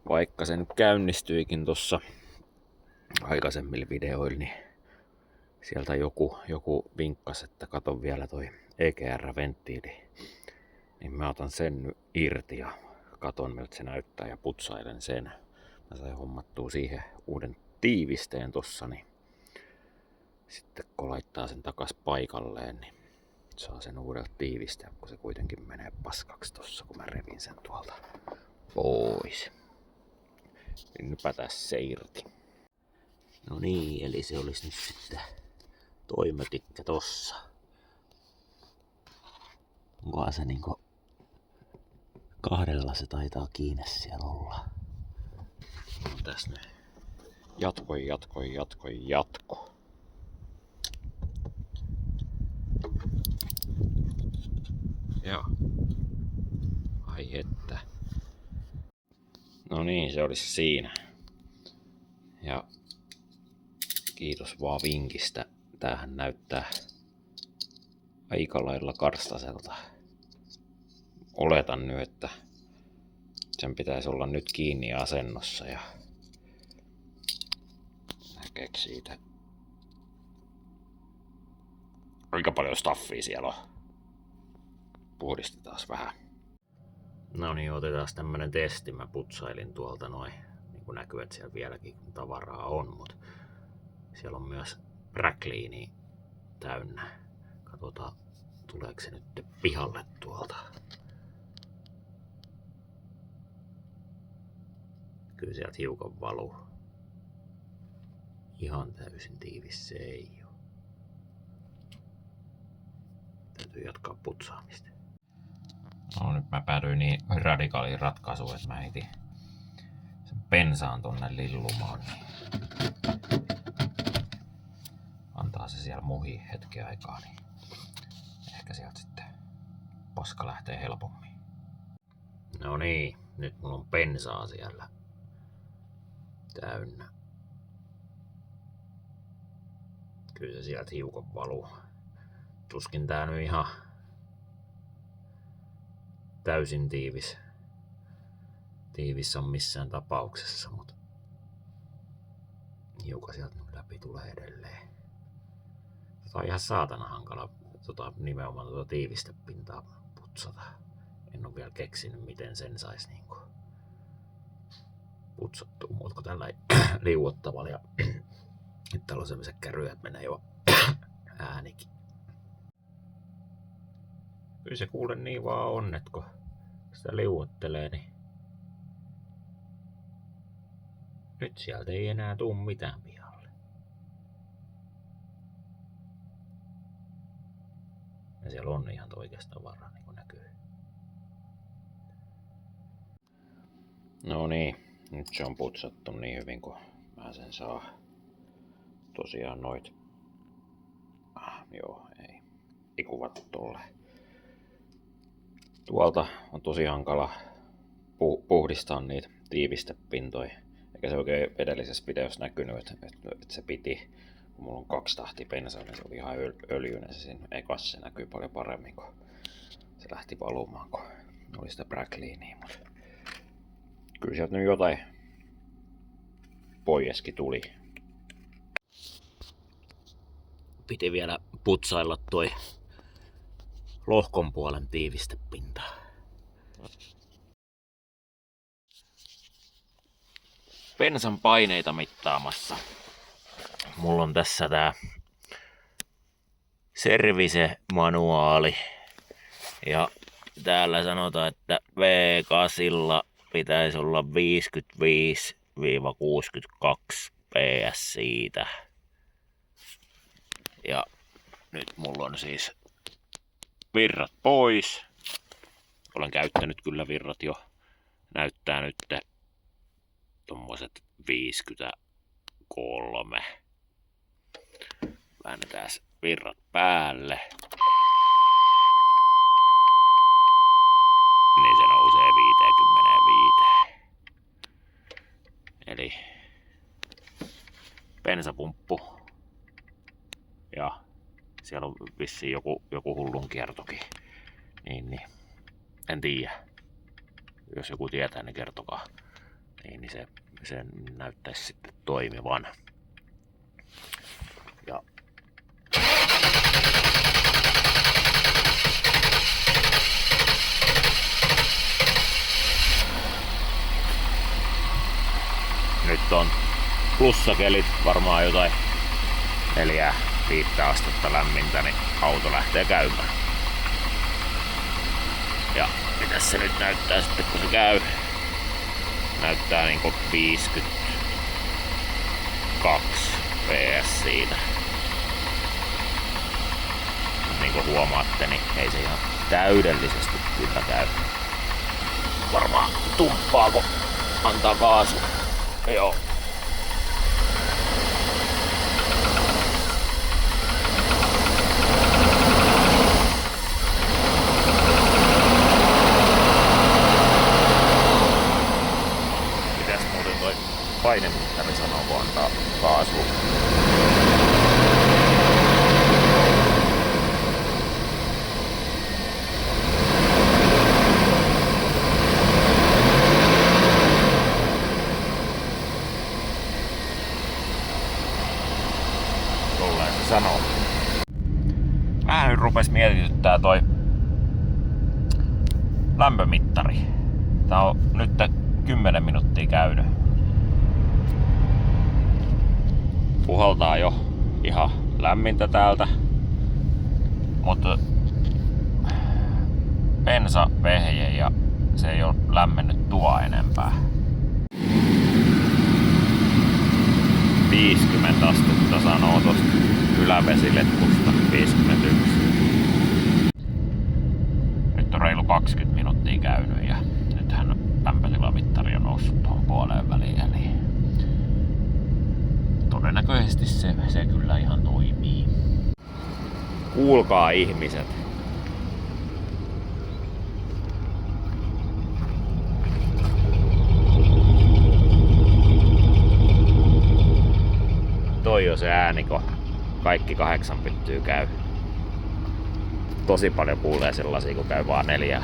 vaikka se nyt käynnistyikin tuossa aikaisemmilla videoilla, niin sieltä joku vinkkasi, että katon vielä toi EGR-venttiili. Niin mä otan sen nyt irti ja katon miltä se näyttää ja putsailen sen. Mä sain hommattua siihen uuden tiivisteen tossa, niin sitten kun laittaa sen takas paikalleen, niin saa sen uudelta tiivisteen, kun se kuitenkin menee paskaksi tossa, kun mä revin sen tuolta pois. Nypätään se irti. No niin, eli se olisi nyt sitten toimetikkä tossa. Onkohan se niinku kahdella se taitaa kiinni siellä olla. No tässä nyt jatko. Joo. Ai että. No niin, se olisi siinä. Ja kiitos vaan vinkistä. Tämähän näyttää aika lailla karstaselta. Oletan nyt, että sen pitäisi olla nyt kiinni asennossa ja näkeekö siitä. Aika paljon staffia siellä on. Puhdistetaan vähän. No niin, otetaan tämmönen testi. Mä putsailin tuolta noin. Niin kuin näkyy, että siellä vieläkin tavaraa on, mutta siellä on myös Bracklini täynnä. Katsotaan, tuleeko se nyt pihalle tuolta. Kyllä sieltä hiukan valuu. Ihan täysin tiivis se ei oo. Täytyy jatkaa putsaamista. No nyt mä päädyin niin radikaaliin ratkaisuun, että mä heitin sen pensaan tonne lillumaan. Niin antaa se siellä muhii hetken aikaa, niin ehkä sieltä sitten paska lähtee helpommin. No niin, nyt mulla on pensaa siellä täynnä. Kyllä se sieltä hiukan valuu. Tuskin tää nyt ihan täysin tiivis on missään tapauksessa, mutta hiukan sieltä nyt läpi tulee edelleen. Tota on ihan saatana hankala nimenomaan tiivistepintaa putsata. En ole vielä keksinyt, miten sen saisi niinku putsattua muuta kuin tällä liuottavalla. Ja nyt täällä on sellaiset käryjät, että menee jo äänikin. Kyllä se kuule niin vaan on, että kun sitä liuottelee, niin nyt sieltä ei enää tuu mitään pihalle. Ja siellä on ihan oikeasta tavaraa, niin kuin näkyy. No niin, nyt se on putsattu niin hyvin kuin mä sen saa. Tosiaan noit. Joo, ei kuvattu tolleen. Tuolta on tosi hankala puhdistaa niitä tiivistepintoja. Eikä se oikein edellisessä videossa näkynyt, että se piti. Kun mulla on 2 tahtia pensaa, niin se oli ihan öljyinen. Se siinä ekassa se näkyy paljon paremmin, kun se lähti valumaan, kun oli sitä Bracklinia. Mutta kyllä sieltä nyt jotain poieskin tuli. Piti vielä putsailla toi lohkon puolen tiivistepinta. Bensan paineita mittaamassa. Mulla on tässä tää service-manuaali. Ja täällä sanotaan, että V8 pitäisi olla 55-62 PS siitä. Ja nyt mulla on siis virrat pois. Olen käyttänyt kyllä virrat jo. Näyttää nyt tommoset 53. Väännetään virrat päälle. Niin se nousee 55. Eli bensapumppu. Ja siellä on vissiin joku hullun kiertokin. Niin. En tiedä. Jos joku tietää, niin kertokaa. niin se näyttäisi sitten toimivan. Ja nyt on plussakelit, varmaan jotain 4-5 astetta lämmintä, niin auto lähtee käymään. Ja mitäs se nyt näyttää sitten kun se käy? Näyttää niinku 52 PS siitä. Niin kuin huomaatte, niin ei se ihan täydellisesti kyllä käy. Varmaan tumppaa kun antaa kaasu. Joo. Mitäs muuten toi painemittari sanoo, kun antaa kaasua? Sanoo. Vähän nyt rupes mietityttää toi lämpömittari. Tää on nyt 10 minuuttia käynyt. Puhaltaa jo ihan lämmintä täältä. Mutta bensa vehje ja se ei oo lämmennyt tuo enempää. 50 astetta sanoo tosta ylävesiletkusta, 51. Nyt on reilu 20 minuuttia käynyt ja nythän lämpötilamittari on noussut tuohon puoleen väliin, eli todennäköisesti se kyllä ihan toimii. Kuulkaa ihmiset. Toi on se ääni, kun kaikki 8 pyttyy käy. Tosi paljon kuulee sellaisia, kun käy vaan 4.